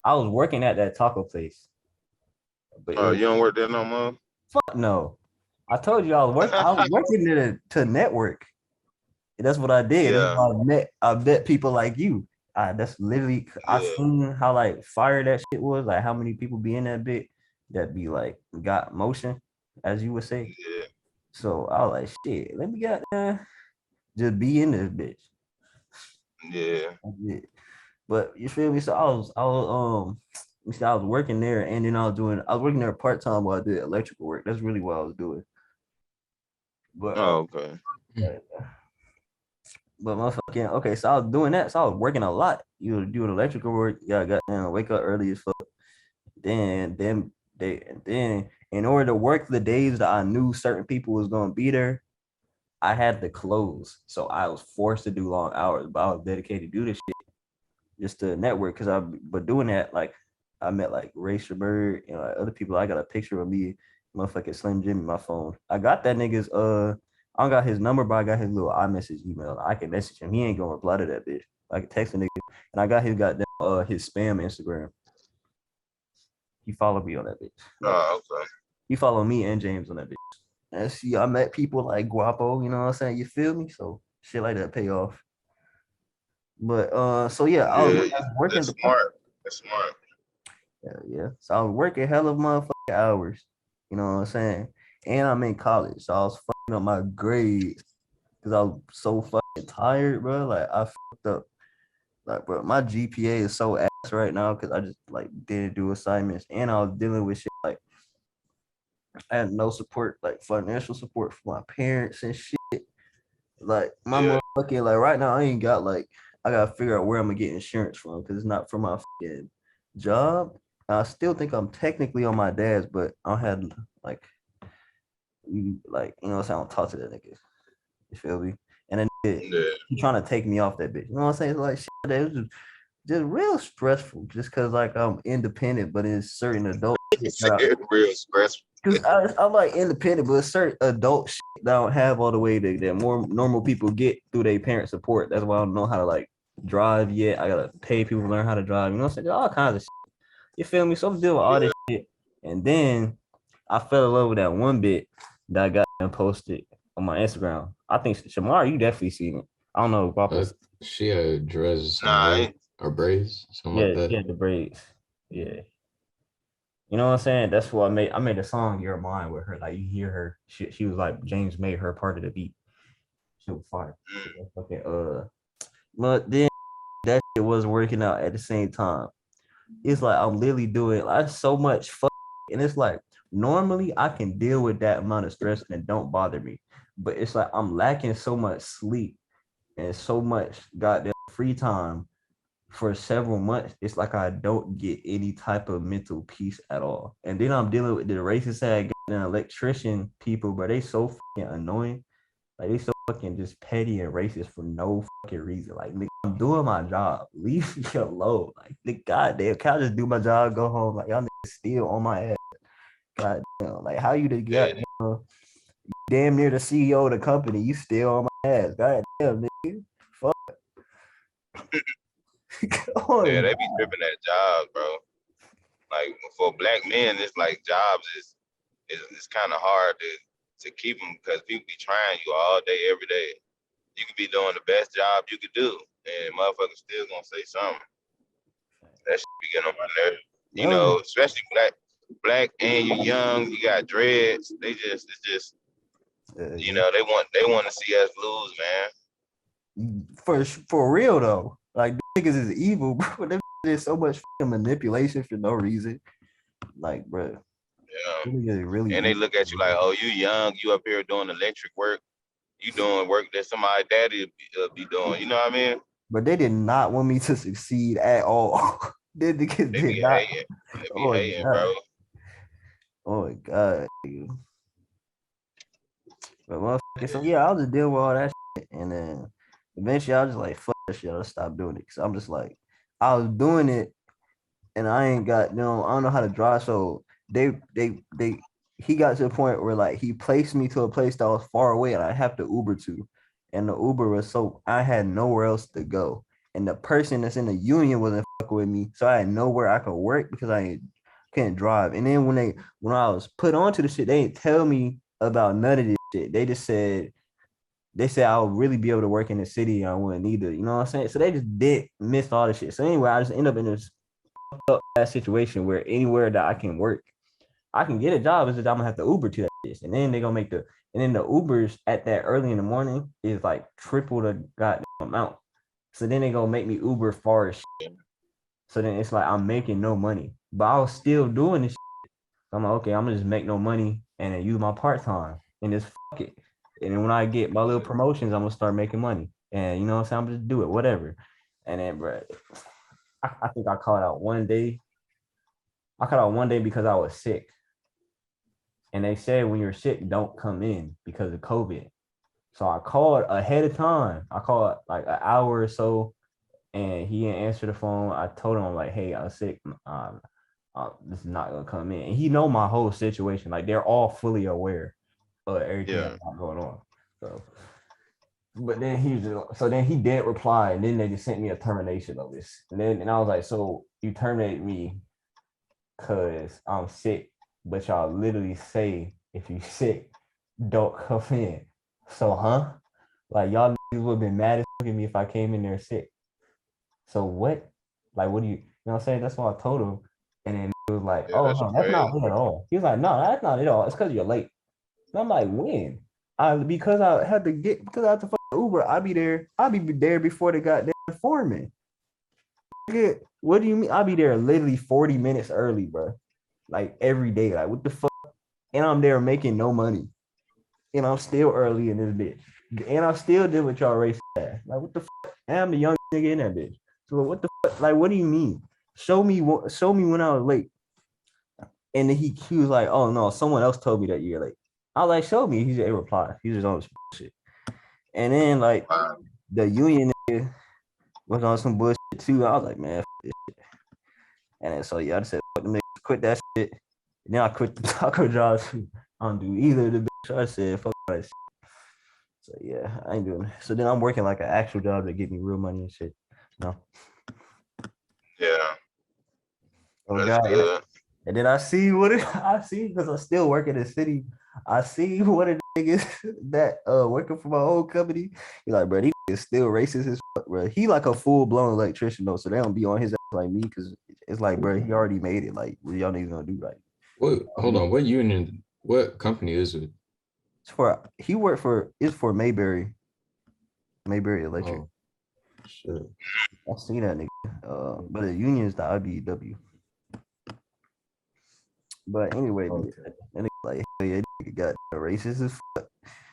I was working at that taco place, but it Oh, was you don't work there no more? fuck no. I told you I was working there to network. And that's what I did. That's Yeah, why I met people like you. That's literally I yeah, seen how like fire that shit was, like how many people be in that bit that be like got motion, as you would say. yeah, So I was like, shit, let me get just be in this bitch. yeah. Yeah. But you feel me? So you see, I was working there and then I was working there part time while I did electrical work. That's really what I was doing. But Oh, okay. uh, but motherfucking okay, so I was doing that. So I was working a lot. You were doing electrical work. Yeah, I got down, wake up early as fuck. Then in order to work the days that I knew certain people was gonna be there, I had to close. So I was forced to do long hours, but I was dedicated to do this shit just to network. Cause but doing that, like I met like Ray Shabird and like other people. I got a picture of me, motherfucking Slim Jimmy, my phone. I got that nigga's I don't got his number, but I got his little iMessage email. I can message him. He ain't gonna reply to that bitch. I can text a nigga, and I got his goddamn his spam Instagram. He followed me on that bitch. Like Oh, okay. he followed me and James on that bitch. And see, I met people like Guapo. You know what I'm saying? You feel me? So shit like that pay off. But so yeah, Yeah, I was working that's the smart. That's smart. yeah. So I was working hell of motherfucking hours. You know what I'm saying? And I'm in college, so I was fucking up my grades because I was so fucking tired, bro. Like I fucked up. Like, bro, my GPA is so ass right now because I just like didn't do assignments, and I was dealing with shit like I had no support, like financial support from my parents and shit. Like my Yeah, motherfucking like right now, I ain't got like I gotta figure out where I'm gonna get insurance from because it's not from my fucking job. I still think I'm technically on my dad's, but I had like like you know what I'm saying. I don't talk to that nigga. You feel me? And then yeah. he trying to take me off that bitch. You know what I'm saying? It's like shit, it was just real stressful. Just cause like I'm independent, but it's certain adult shit It's that I real stressful. because I'm like independent, but certain adult shit that I don't have all the way that more normal people get through their parent support. That's why I don't know how to like drive yet. I gotta pay people to learn how to drive. You know what I'm saying? All kinds of shit. You feel me? So I'm dealing with all this Yeah, shit. And then I fell in love with that one bit that I got and posted on my Instagram. I think Shamar, you definitely seen it. I don't know, Papa. Uh, she had dreads or something, nah, right? Or braids, something like Yeah, that. she had the braids. Yeah. You know what I'm saying? That's what I made a song Your Mind with her. Like you hear her. She was like James made her part of the beat. She was fire. mm, Okay, but then that shit was working out at the same time. It's like I'm literally doing like so much fuck, and it's like normally I can deal with that amount of stress and it don't bother me, but it's like I'm lacking so much sleep and so much goddamn free time for several months. It's like I don't get any type of mental peace at all, and then I'm dealing with the racist ass goddamn electrician people, but they so fucking annoying. Like they so fucking just petty and racist for no fucking reason. Like nigga, I'm doing my job. Leave me alone. Like nigga, goddamn, can I just do my job, go home? Like y'all niggas still on my ass. Goddamn. Like how you the yeah, goddamn damn near the CEO of the company, you still on my ass. Goddamn nigga. Fuck yeah. on. They be tripping at jobs, bro. Like for black men, it's like jobs is it's kind of hard to keep them because people be trying you all day, every day. You could be doing the best job you could do, and motherfuckers still gonna say something. That shit be getting on my nerves. You No, know, especially black, and you young, you got dreads. It's just, yeah. they want to see us lose, man. For real though. Like niggas is evil, bro. There's so much fucking manipulation for no reason. Like, bro, Yeah. niggas is really And they evil. look at you like, oh, you young, you up here doing electric work, you doing work that somebody daddy be doing. You know what I mean? But they did not want me to succeed at all. They niggas They did be not. hating. They be Oh my hating, bro. god. Oh my god. Dude. But motherfucker, so yeah, I was just dealing with all that shit. And then eventually I was just like, fuck that shit. I'll stop doing it. Cause I'm just like, I was doing it and I ain't got I don't know how to drive. So they he got to the point where like he placed me to a place that was far away and I have to Uber to. And the Uber was so I had nowhere else to go. and the person that's in the union wasn't fucking with me, so I had nowhere I could work because couldn't drive. And then when I was put onto the shit, they didn't tell me about none of this shit. They said I would really be able to work in the city. I wouldn't need to, you know what I'm saying? So they just did miss all the shit. So anyway, I just end up in this situation where anywhere that I can work, I can get a job. Is that I'm gonna have to Uber to that shit. And then they're gonna make and then the Ubers at that early in the morning is like triple the goddamn amount. So then they gonna make me Uber far as shit. So then it's like I'm making no money, but I was still doing this shit. I'm like, okay, I'm gonna just make no money and then use my part time and just fuck it. And then when I get my little promotions, I'm gonna start making money. And you know what I'm saying? I'm just do it, whatever. And then, bro, I think I called out one day. I called out one day because I was sick. And they said when you're sick, don't come in because of COVID. So I called ahead of time. I called like an hour or so, and he didn't answer the phone. I told him, I'm like, hey, I was sick. This is not gonna come in. And he know my whole situation. Like they're all fully aware of everything that's going on. So, but then he didn't reply, and then they just sent me a termination notice. And I was like, so you terminate me because I'm sick, but y'all literally say if you sick, don't come in. So, huh? Like y'all would have been mad as fuck at me if I came in there sick. So what? Like, what do you know what I'm saying? That's what I told him. And then he was like, oh no, that's not it at all. He was like, no, that's not it at all. It's because you're late. And I'm like, when? Because I had to fuck Uber, I'll be there before they got there foreman. What do you mean? I'll be there literally 40 minutes early, bro. Like every day. Like, what the fuck? And I'm there making no money. And I'm still early in this bitch. And I still did what y'all race at. Like, what the fuck? And I'm the young nigga in that bitch. So what the fuck? Like, what do you mean? Show me when I was late. And then he was like, oh no, someone else told me that you're late. I was like, show me. He didn't reply. He was on some shit. And then like the union nigga was on some bullshit too. I was like, man, this shit. And then so yeah, I just said, fuck the niggas, quit that shit. And then I quit the taco job too. I don't do either of the bitch. I said, fuck that shit. So yeah, I ain't doing it. So then I'm working like an actual job to get me real money and shit. No. Yeah. Oh God. And then I see because I still work in the city. I see what a niggas that working for my old company. He's like, bro, he is still racist as fuck, bro. He like a full-blown electrician though, so they don't be on his ass like me because it's like, bro, he already made it. Like, what y'all niggas gonna do? Like, hold on, what union, what company is it? It's for Mayberry Electric. Oh, shit. I seen that nigga. But the union is the IBEW. But anyway, and like, yeah, nigga got racist as fuck.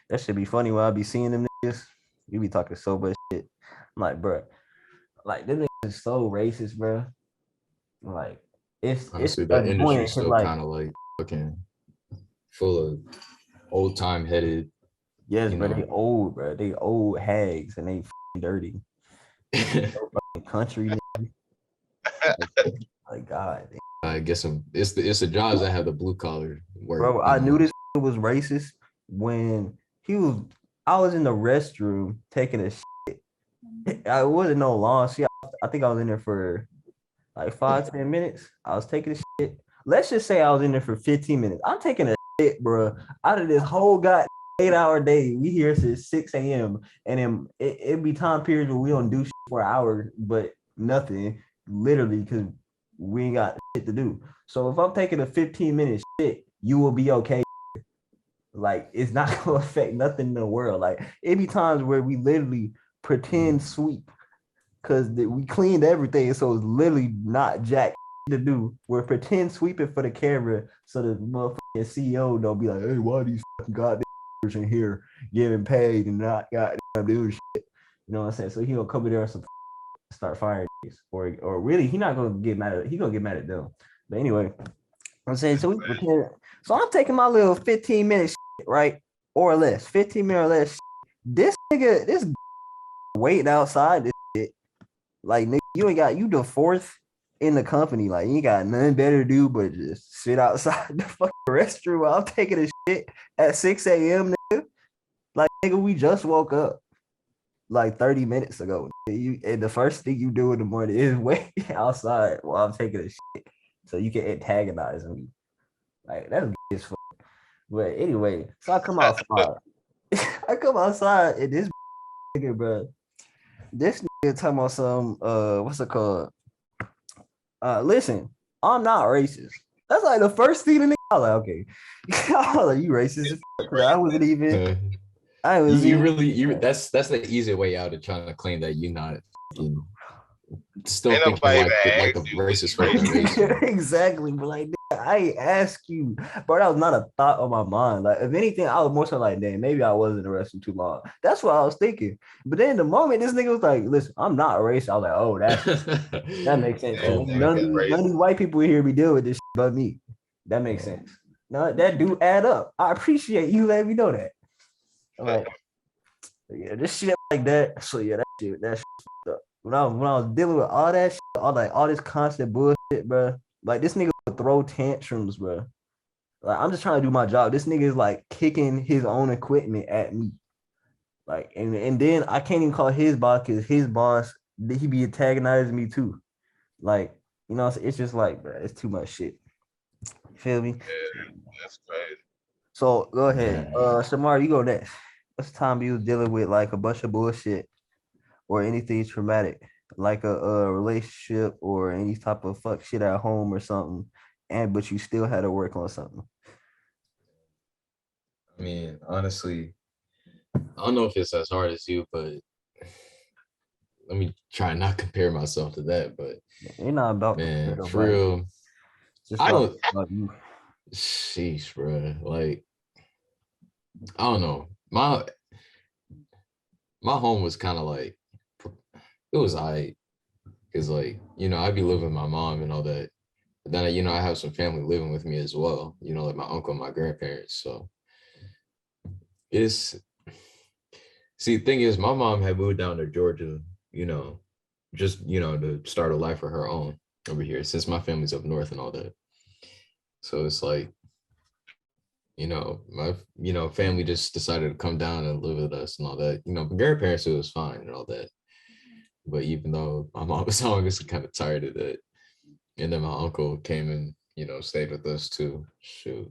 That should be funny when I be seeing them niggas. You be talking so much shit. I'm like, bro, like them niggas is so racist, bro. Like, Honestly, it's that industry still like, kind of like fucking full of old time headed. Yes, bro, they old, bro. They old hags and they dirty. So country nigga. Like God. I guess it's the jobs that have the blue collar work. Bro, I knew this was racist when I was in the restroom taking a shit. I wasn't no long shit. I think I was in there for like 5-10 minutes. I was taking a shit. Let's just say I was in there for 15 minutes. I'm taking a shit, bro. Out of this whole 8-hour day, we here since 6 a.m. and then it be time periods where we don't do shit for an hour, but nothing, literally, because we ain't got shit to do. So if I'm taking a 15-minute shit, you will be okay. Like, it's not gonna affect nothing in the world. Like, it be times where we literally pretend sweep because we cleaned everything, so it's literally not jack to do. We're pretend sweeping for the camera so the motherfucking CEO don't be like, hey, why are these fucking goddamn in here getting paid and not goddamn doing shit? You know what I'm saying? So he'll come in there and start firing these, or really, he not gonna get mad at. He gonna get mad at them. But anyway, I'm saying so we pretend. So I'm taking my little 15-minute shit, right, or less, 15 minutes or less. This nigga, this waiting outside this shit. Like, nigga, you the fourth in the company. Like, you ain't got nothing better to do but just sit outside the fucking restroom while I'm taking a shit at 6 a.m. Nigga. Like, nigga, we just woke up. like 30 minutes ago. And the first thing you do in the morning is wait outside while I'm taking a shit so you can antagonize me. Like that's gay as fuck. But anyway, so I come outside. I come outside and this nigga, bro. This nigga talking about some what's it called? Listen, I'm not racist. That's like the first thing the nigga I was like, okay. I was like, you racist? I wasn't even Uh, I you, was you even really you that's the easy way out of trying to claim that you're not fucking still Ain't thinking nobody even like the asked you was racist you racist. organization. exactly, but like I ain't ask you, bro. That was not a thought on my mind. Like, if anything, I was more so like, damn, maybe I wasn't arrested too long. That's what I was thinking. But then the moment this nigga was like, listen, I'm not racist, I was like, oh, that makes sense. Yeah, Oh Because my nigga, god. none of these white people here be dealing with this shit but me. That makes Oh, sense. No, that do add up. I appreciate you letting me know that. I'm like, yeah, this shit like that. So yeah, that shit fucked up. When I was dealing with all that shit, all this constant bullshit, bro. Like this nigga would throw tantrums, bro. Like I'm just trying to do my job. This nigga is like kicking his own equipment at me. Like and then I can't even call his boss because his boss he be antagonizing me too. Like it's just like, bro, it's too much shit. You feel me? that's crazy. So go ahead, man. Shamar, you go next. What's the time you was dealing with like a bunch of bullshit or anything traumatic, like a relationship or any type of fuck shit at home or something, and but you still had to work on something. I mean, honestly, I don't know if it's as hard as you, but let me try and not compare myself to that. But It's not about man, for nobody. real, It's just I don't. about you. Sheesh, bro. Like, I don't know. My home was kind of like it was because like I'd be living with my mom and all that. But then I have some family living with me as well. Like my uncle, and my grandparents. So it's see, the thing is, my mom had moved down to Georgia. Just to start a life of her own over here since my family's up north and all that. So it's like my family just decided to come down and live with us and all that. My grandparents, it was fine and all that. But even though my mom was always kind of tired of that, and then my uncle came and stayed with us too. Shoot.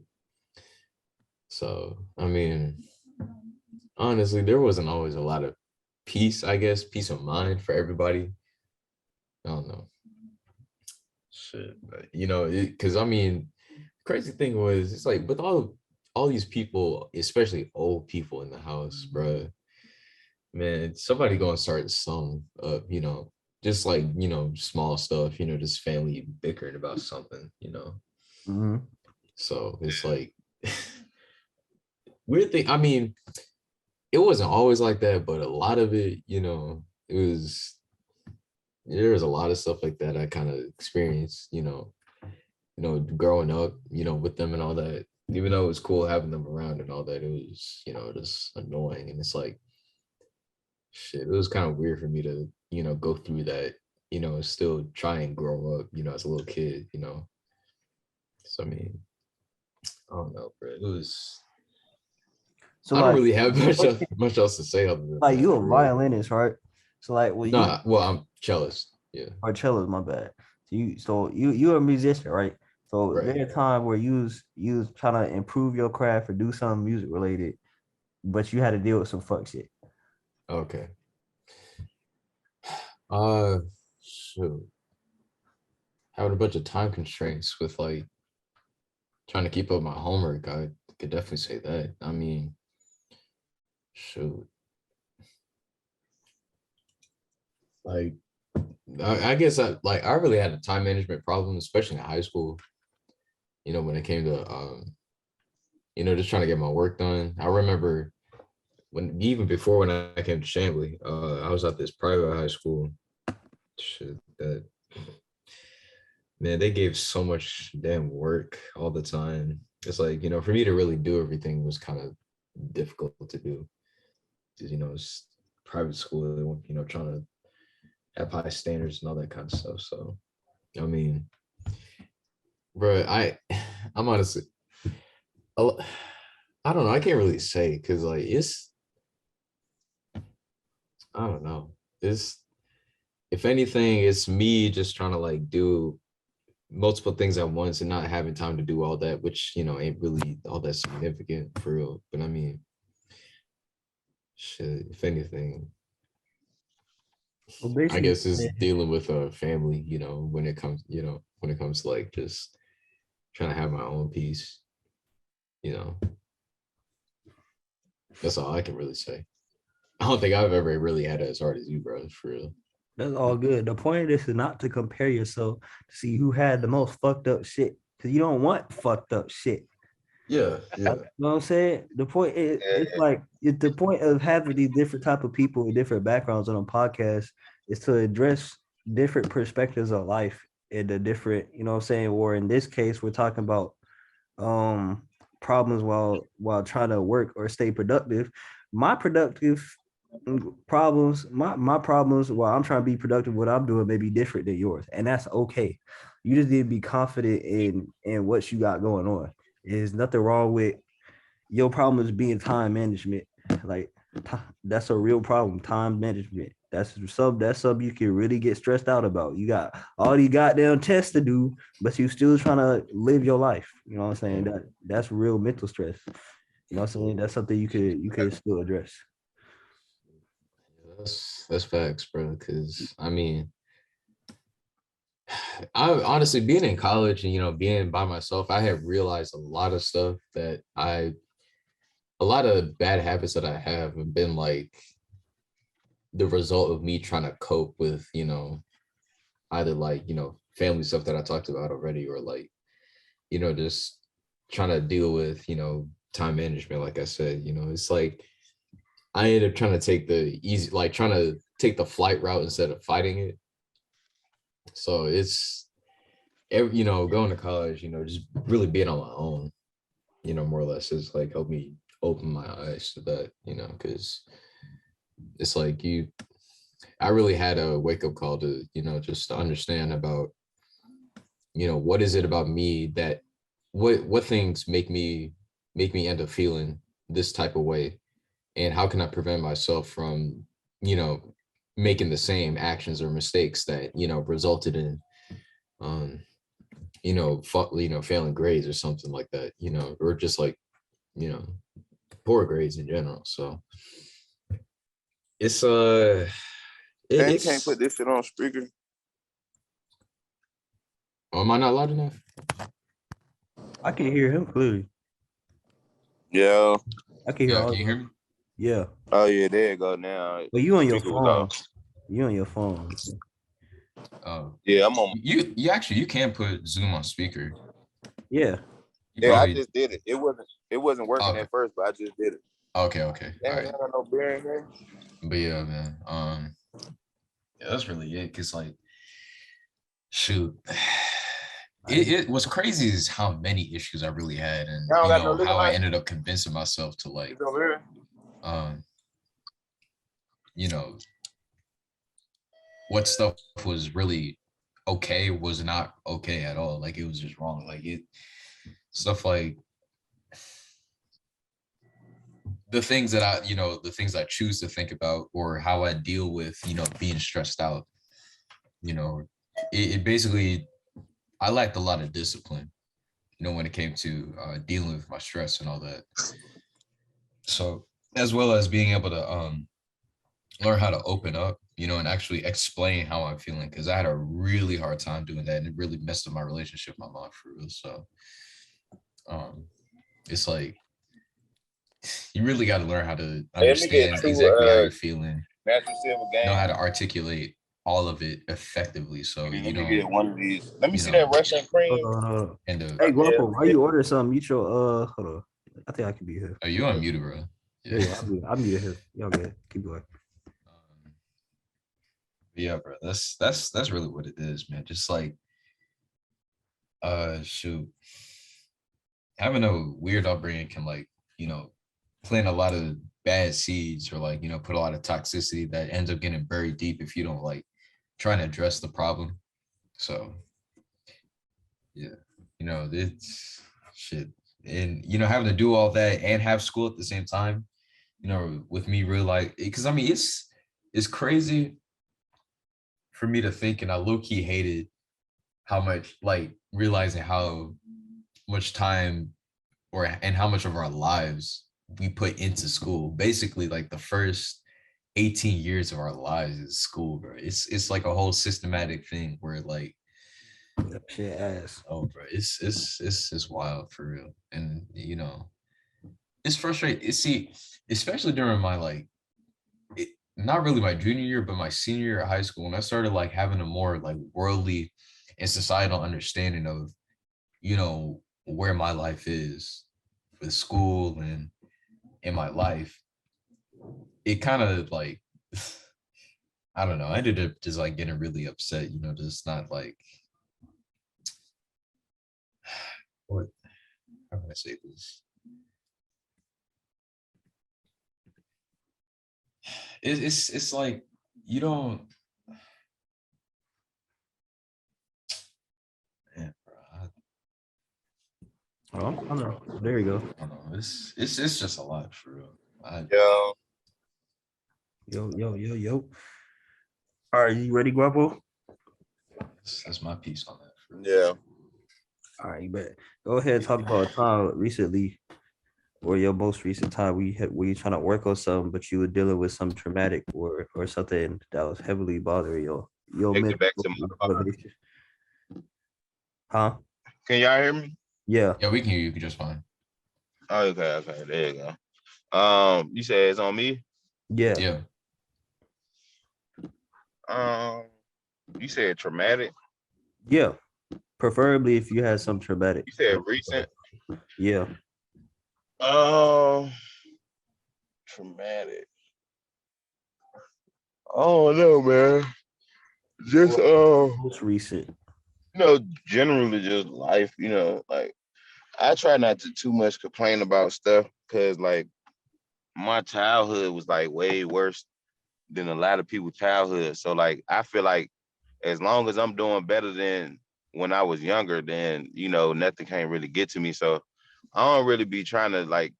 So I mean, honestly, there wasn't always a lot of peace. I guess peace of mind for everybody. I don't know. Shit, but because I mean, crazy thing was it's like with all these people, especially old people in the house, bro. Man, somebody gonna start some just like small stuff, just family bickering about something. Mhm. So it's like weird thing. I mean, it wasn't always like that, but a lot of it, it was there was a lot of stuff like that I kind of experienced, growing up, with them and all that. Even though it was cool having them around and all that, it was, just annoying. And it's like, shit, it was kind of weird for me to, go through that, still try and grow up, as a little kid. So, I mean, I don't know, bro. It was, So I don't like, really have much else to say other than like that, you a for real. violinist, right? So like, well, you No, well, I'm cellist. Yeah, or cello, my bad. So you're a musician, right? So right. there a time where you was trying to improve your craft or do something music related, but you had to deal with some fuck shit. Okay. Uh, so having a bunch of time constraints with like trying to keep up my homework, I could definitely say that. I mean, shoot, like I guess I really had a time management problem, especially in high school. When it came to just trying to get my work done. I remember even before when I came to Chambly, I was at this private high school. Shit, that man, they gave so much damn work all the time. It's like for me to really do everything was kind of difficult to do because it's private school. They want trying to have high standards and all that kind of stuff. So I mean, bro, I'm honestly, I don't know. I can't really say because like I don't know. It's if anything, it's me just trying to like do multiple things at once and not having time to do all that, which ain't really all that significant for real. But I mean, shit, if anything, Well, I basically, guess is dealing with a family, when it comes to like just trying to have my own peace, you know, that's all I can really say. I don't think I've ever really had it as hard as you, bro, for real. that's all good. The point of this is not to compare yourself to see who had the most fucked up shit, because you don't want fucked up shit. Yeah, You know what I'm saying? The point is, it's like it's the point of having these different type of people with different backgrounds on a podcast is to address different perspectives of life and the different, you know what I'm saying? Or in this case, we're talking about um problems while trying to work or stay productive. My productive problems, my problems while I'm trying to be productive, what I'm doing may be different than yours, and that's okay. You just need to be confident in what you got going on. There's nothing wrong with your problem is being time management. Like that's a real problem. Time management. That's something you can really get stressed out about. You got all these goddamn tests to do, but you still trying to live your life. You know what I'm saying? That's real mental stress. You know what I'm saying? That's something you could still address. that's facts, bro. Because I mean, I honestly being in college and being by myself, I have realized a lot of stuff a lot of bad habits that I have been like the result of me trying to cope with either like family stuff that I talked about already, or like just trying to deal with time management. Like I said, it's like I ended up trying to take the easy, like trying to take the flight route instead of fighting it. So it's going to college, just really being on my own, more or less is like helped me open my eyes to that, because it's like I really had a wake up call to, just to understand about, what is it about me that what things make me end up feeling this type of way, and how can I prevent myself from, you know, making the same actions or mistakes that, resulted in um, failing grades or something like that, or just like, you know, poor grades in general. So it's Man, you can't put it's this shit on speaker. am I not loud enough? I can hear him clearly. Yeah. I can hear Yeah, all can you of hear them. me? Yeah. Oh yeah, there you go now. But you on your Speaker was phone. off. You on your phone. Yeah, I'm on. You actually you can put Zoom on speaker. Yeah. You Yeah, I probably just did it. It wasn't working okay. at first, but I just did it. Okay. All Damn, right. I got no bearing here. But yeah, man. Yeah, that's really it. Cause like, shoot, it was crazy is how many issues I really had, and I don't got no liquor how I license. ended up convincing myself to like, It's over here. um, you know, what stuff was really okay was not okay at all. Like it was just wrong. Like stuff like the things that the things I choose to think about or how I deal with, being stressed out, you know, it basically, I lacked a lot of discipline, when it came to dealing with my stress and all that. So, as well as being able to learn how to open up, and actually explain how I'm feeling, because I had a really hard time doing that, and it really messed up my relationship with my mom for real. So, it's like you really got to learn how to Hey, let me get understand two exactly how you're feeling, natural silver know game. how to articulate all of it effectively, so And you let me don't, get one of these. Let me you see know, that Russian cream. Hold on, hold on. end up. Hey, Yeah. Guapo, why you order something? Mute your hold on. I think I can be here. Are you unmuted, bro? Yeah, I'm muted here. Y'all good. Keep going. Yeah, bro. That's really what it is, man. Just like shoot, having a weird upbringing can like, plant a lot of bad seeds, or like, put a lot of toxicity that ends up getting buried deep if you don't like try to address the problem. So yeah, it's shit. And having to do all that and have school at the same time, with me real like, because I mean it's it's crazy for me to think, and I low-key hated how much, like, realizing how much time and how much of our lives we put into school. Basically, like the first 18 years of our lives is school, bro. It's like a whole systematic thing where like, That shit ass. oh, bro, it's wild for real. And it's frustrating. See, especially during my like, not really my junior year, but my senior year of high school, when I started like having a more like worldly and societal understanding of, where my life is with school and in my life, it kind of like, I don't know. I ended up just like getting really upset, just not like, what, how can I say this? It's like you don't. Man, bro, Oh, I know. There you go. I don't know. It's just a lot for real. Yeah. Yo. All right, you ready, Guapo? That's my piece on that. For real. Yeah. All right, you bet. Go ahead and talk about a time recently, or your most recent time where you trying to work on something, but you were dealing with some traumatic or something that was heavily bothering your Take it mental back to my car. motivation. Huh? Can y'all hear me? Yeah. Yeah, we can hear you just fine. Oh, okay, there you go. You said it's on me. Yeah. Yeah. You said traumatic. Yeah. Preferably if you had some traumatic. You said recent. Yeah. Traumatic. Oh no, man. Just Most recent. generally just life. Like I try not to too much complain about stuff because like my childhood was like way worse than a lot of people's childhood. So like I feel like as long as I'm doing better than when I was younger, then nothing can't really get to me. So I don't really be trying to like,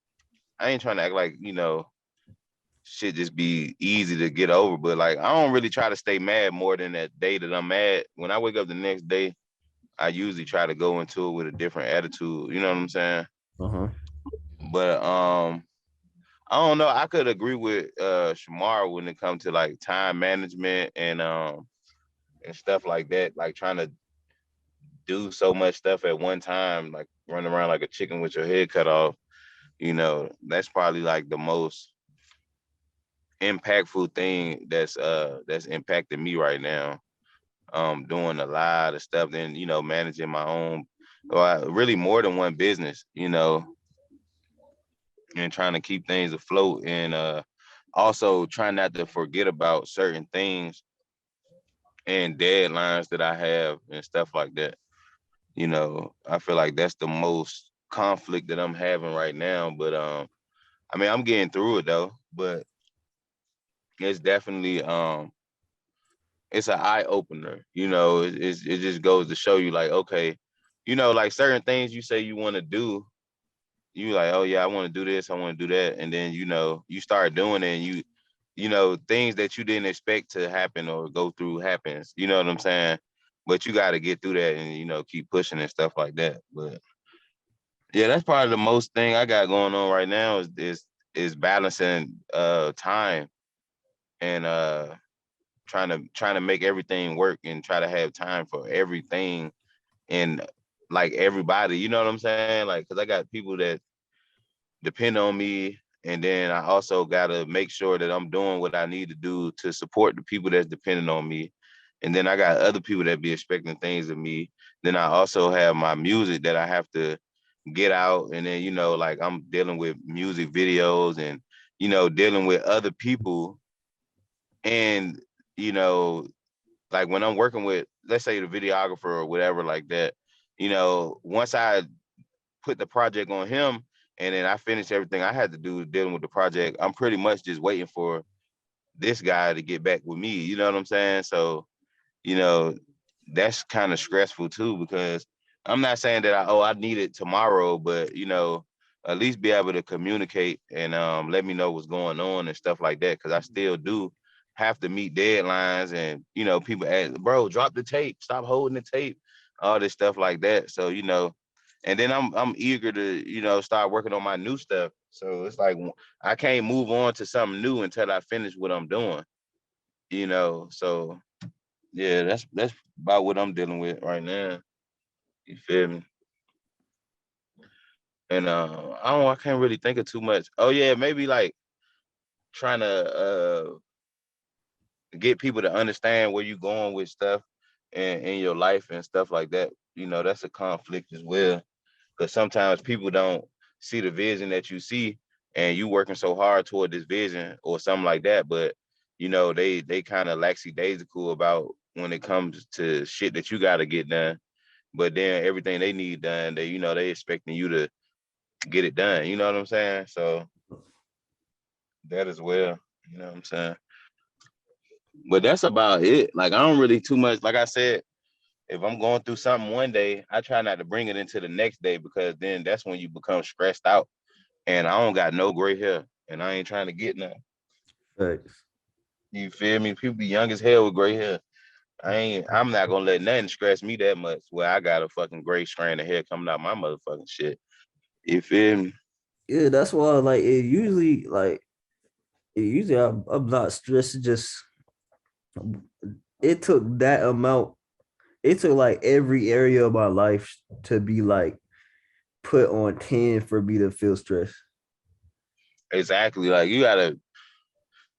I ain't trying to act like shit just be easy to get over. But like I don't really try to stay mad more than that day that I'm mad. When I wake up the next day, I usually try to go into it with a different attitude. You know what I'm saying? Uh-huh. But I don't know. I could agree with Shamar when it comes to like time management and stuff like that. Like trying to do so much stuff at one time, like run around like a chicken with your head cut off. That's probably like the most impactful thing that's impacting me right now. Doing a lot of stuff, then managing my own, really more than one business, and trying to keep things afloat, and also trying not to forget about certain things and deadlines that I have and stuff like that. I feel like that's the most conflict that I'm having right now. But I mean, I'm getting through it though. But it's definitely it's an eye opener. It just goes to show you like, okay, like certain things you say you want to do, you like, oh yeah, I want to do this, I want to do that, and then you start doing it, and things that you didn't expect to happen or go through happens. You know what I'm saying? But you got to get through that and keep pushing and stuff like that. But yeah, that's probably the most thing I got going on right now is balancing time and trying to make everything work and try to have time for everything and like everybody. You know what I'm saying? Like, cause I got people that depend on me, and then I also gotta make sure that I'm doing what I need to do to support the people that's depending on me. And then I got other people that be expecting things of me. Then I also have my music that I have to get out. And then, like I'm dealing with music videos and, dealing with other people. And, you know, like when I'm working with, let's say the videographer or whatever like that, once I put the project on him and then I finish everything I had to do dealing with the project, I'm pretty much just waiting for this guy to get back with me. You know what I'm saying? So, you know, that's kind of stressful too, because I'm not saying that I need it tomorrow, but at least be able to communicate and let me know what's going on and stuff like that. Cause I still do have to meet deadlines, and people ask, bro, drop the tape, stop holding the tape, all this stuff like that. So and then I'm eager to start working on my new stuff. So it's like I can't move on to something new until I finish what I'm doing. So yeah, that's about what I'm dealing with right now. You feel me? And I can't really think of too much. Oh yeah, maybe like trying to get people to understand where you're going with stuff in your life and stuff like that. That's a conflict as well. Because sometimes people don't see the vision that you see, and you working so hard toward this vision or something like that. But they kind of lackadaisical about when it comes to shit that you got to get done. But then everything they need done, they expecting you to get it done. You know what I'm saying? So that as well. You know what I'm saying? But that's about it. Like I don't really too much. Like I said, if I'm going through something one day, I try not to bring it into the next day, because then that's when you become stressed out. And I don't got no gray hair, and I ain't trying to get none. Facts. You feel me? People be young as hell with gray hair. I'm not gonna let nothing stress me that much where I got a fucking gray strand of hair coming out my motherfucking shit. You feel me? Yeah, that's why like I'm not stressed. It just it took that amount. It took like every area of my life to be like put on 10 for me to feel stressed. Exactly. Like you gotta,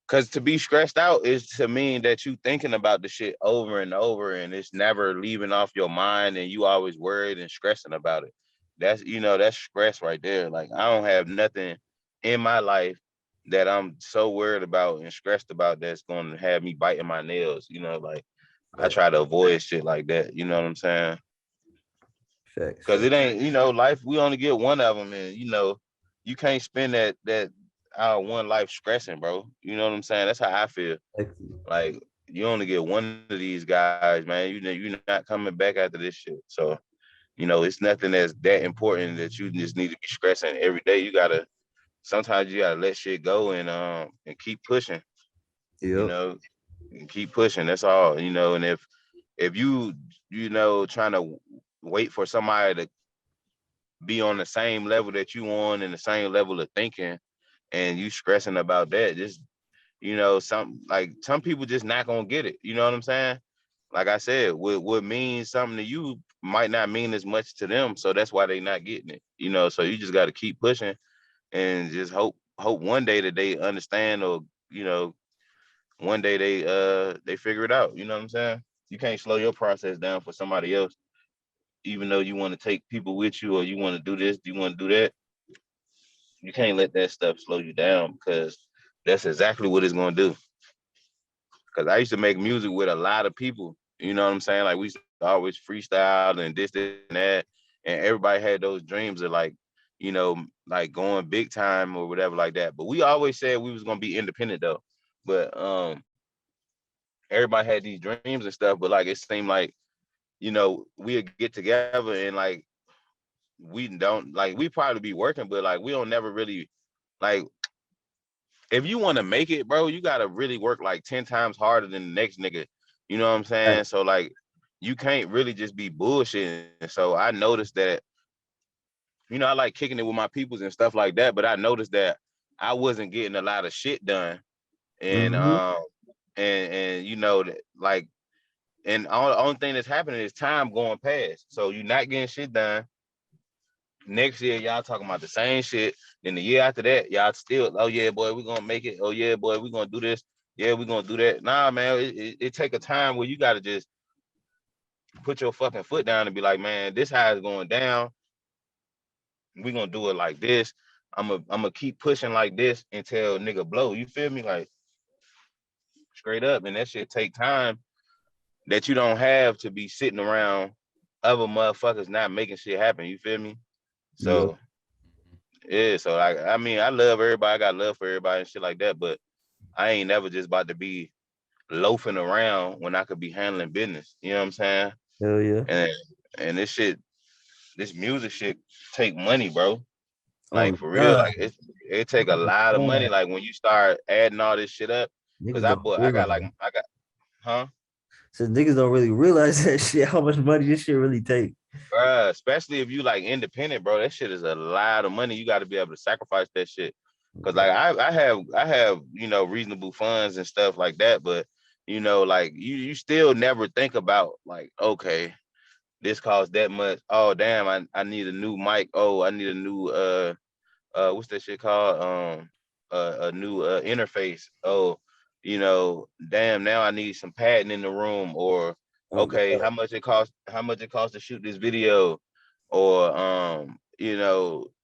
cause to be stressed out is to mean that you thinking about the shit over and over, and it's never leaving off your mind, and you always worried and stressing about it. That's stress right there. Like I don't have nothing in my life that I'm so worried about and stressed about that's going to have me biting my nails. Like I Facts, try to avoid shit like that. You know what I'm saying? facts, Cause it facts. ain't, life, we only get one of them, and you can't spend that our one life stressing, bro. You know what I'm saying? That's how I feel. Like you only get one of these guys, man. You're not coming back after this shit. So, it's nothing that's that important that you just need to be stressing every day. Sometimes you gotta let shit go and keep pushing, you Yep. know, and keep pushing. That's all, and if trying to wait for somebody to be on the same level that you on and the same level of thinking, and you stressing about that, just some people just not gonna get it. You know what I'm saying? Like I said, what means something to you might not mean as much to them, so that's why they not getting it. So you just got to keep pushing and just hope one day that they understand, or one day they figure it out. You know what I'm saying? You can't slow your process down for somebody else, even though you want to take people with you, or you want to do this, you want to do that. You can't let that stuff slow you down, because that's exactly what it's gonna do. Because I used to make music with a lot of people. You know what I'm saying? Like we used to always freestyle and this and that, and everybody had those dreams of like going big time or whatever like that. But we always said we was gonna be independent though. But everybody had these dreams and stuff. But like it seemed like we'd get together and like we don't like we probably be working, but like we don't never really like if you want to make it, bro, you gotta really work like 10 times harder than the next nigga. You know what I'm saying? Facts. So like you can't really just be bullshitting. So I noticed that, I like kicking it with my peoples and stuff like that, but I noticed that I wasn't getting a lot of shit done. And Mm-hmm. that like and all the only thing that's happening is time going past. So you're not getting shit done. Next year, y'all talking about the same shit. Then the year after that, y'all still, oh yeah, boy, we're gonna make it. Oh yeah, boy, we're gonna do this. Yeah, we're gonna do that. Nah, man, it take a time where you gotta just put your fucking foot down and be like, man, this how it's going down. We're gonna do it like this. I'm gonna keep pushing like this until nigga blow. You feel me? Like straight up. And that shit take time that you don't have to be sitting around other motherfuckers not making shit happen. You feel me? Yep. So yeah, so I mean, I love everybody. I got love for everybody and shit like that. But I ain't never just about to be loafing around when I could be handling business. You know what I'm saying? Hell yeah. And and this music shit take money, bro. Like Oh for real, God. like it take a lot of money. God. Like when you start adding all this shit up, Because Niggas don't I got realize. like I got huh? So niggas don't really realize that shit. How much money this shit really take. Bruh, especially if you like independent, bro. That shit is a lot of money. You got to be able to sacrifice that shit. Cause like I have reasonable funds and stuff like that, but like you still never think about like, okay, this costs that much. Oh damn, I need a new mic. Oh, I need a new what's that shit called? A new interface. Oh, damn, now I need some padding in the room. Or Oh okay, god. how much it costs to shoot this video? Or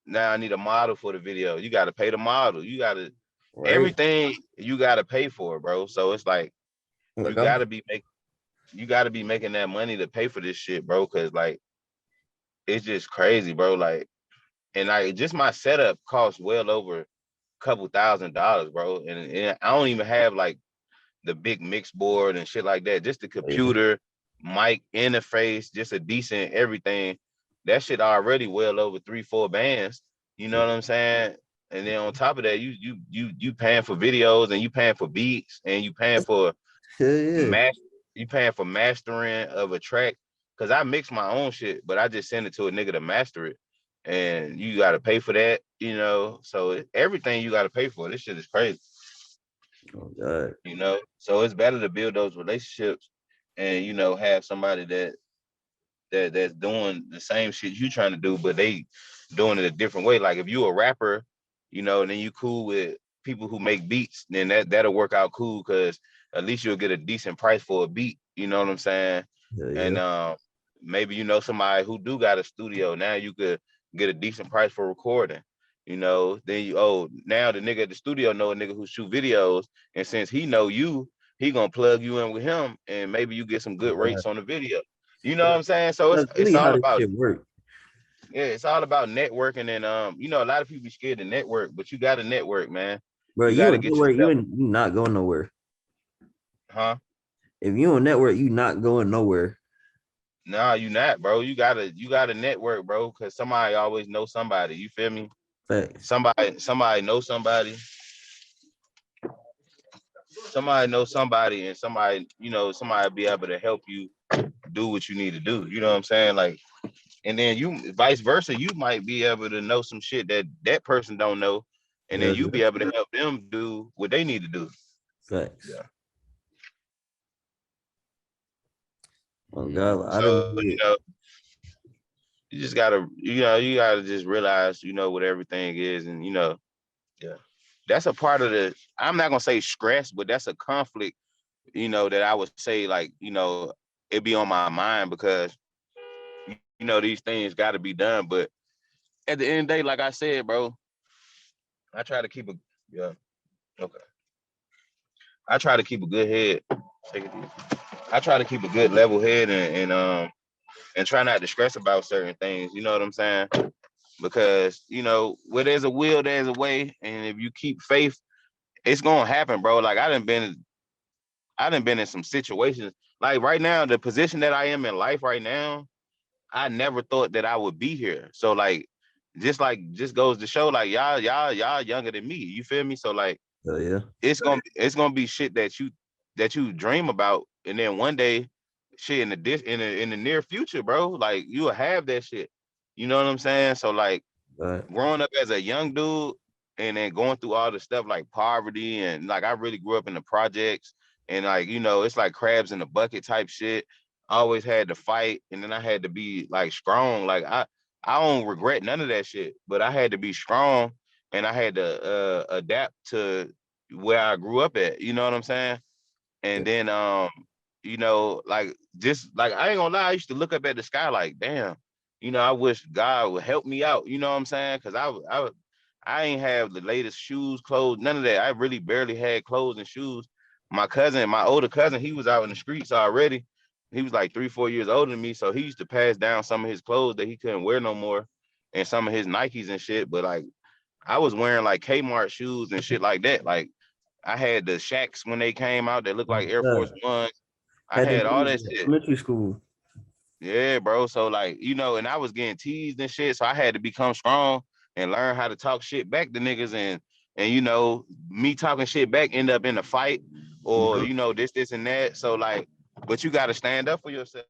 now I need a model for the video. You gotta pay the model. You gotta Right. everything you gotta pay for, bro. So it's like you Like I'm gotta be make you gotta be making that money to pay for this shit, bro. Cause like it's just crazy, bro. Like, and like just my setup costs well over a couple $1,000s, bro. And I don't even have like the big mix board and shit like that. Just the yeah. computer, mic, interface, just a decent everything. That shit already well over 3-4 bands. You know what I'm saying? And then on top of that, you paying for videos and you paying for beats and Hell yeah. mas- you paying for mastering of a track. Cause I mix my own shit, but I just send it to a nigga to master it. And you gotta pay for that. So everything you gotta pay for. This shit is crazy. Oh god. So it's better to build those relationships and have somebody that's doing the same shit you trying to do, but they doing it a different way. Like if you a rapper, and then you cool with people who make beats, then that'll work out cool because at least you'll get a decent price for a beat. You know what I'm saying? Hell yeah. And maybe somebody who do got a studio. Now you could get a decent price for recording. Then now the nigga at the studio know a nigga who shoot videos, and since he know you, he gonna plug you in with him, and maybe you get some Oh good god. rates on the video. You know what I'm saying? So it's That's it's really how all this about shit work. yeah, it's all about networking. And a lot of people be scared to network, but you got to network, man. Bro, You got you to a get network, yourself, you not going nowhere. huh? If you a network, you not going nowhere. Nah, you not, bro. You gotta network, bro, because somebody always know somebody. You feel me? Facts. Somebody know somebody. Somebody know somebody, and somebody be able to help you do what you need to do. You know what I'm saying? Like, and then you vice versa, you might be able to know some shit that person don't know, and then Yeah, you be able to help them do what they need to do. facts. Yeah. Oh god, I didn't So get you just gotta just realize what everything is, and yeah, that's a part of the. I'm not gonna say stress, but that's a conflict. That I would say like it be on my mind because these things got to be done, but at the end of the day, like I said, bro, I try to keep a yeah okay. I try to keep a good head. Take it easy. I try to keep a good level head and try not to stress about certain things. You know what I'm saying? Because where there's a will, there's a way, and if you keep faith, it's gonna happen, bro. Like I done been in some situations. Like right now, the position that I am in life right now, I never thought that I would be here. So just goes to show, like y'all younger than me. You feel me? So like hell yeah. it's gonna be shit that you dream about, and then one day, shit in the near future, bro. Like you will have that shit. You know what I'm saying? So like But growing up as a young dude and then going through all the stuff like poverty, and like I really grew up in the projects, and like it's like crabs in the bucket type shit. I always had to fight, and then I had to be like strong. Like I don't regret none of that shit, but I had to be strong, and I had to adapt to where I grew up at. You know what I'm saying? And then like just like I ain't gonna lie, I used to look up at the sky like, damn, I wish God would help me out. You know what I'm saying? Because I ain't have the latest shoes, clothes, none of that. I really barely had clothes and shoes. My older cousin, he was out in the streets already. He was like 3-4 years older than me, so he used to pass down some of his clothes that he couldn't wear no more, and some of his Nikes and shit. But like I was wearing like Kmart shoes and shit like that. Like I had the Shacks when they came out that looked like Air yeah. Force One. I Had them had all in that shit. elementary school. Yeah, bro. So like, and I was getting teased and shit. So I had to become strong and learn how to talk shit back to niggas, and me talking shit back end up in a fight. or Yep. you know this and that. So like, but you got to stand up for yourself.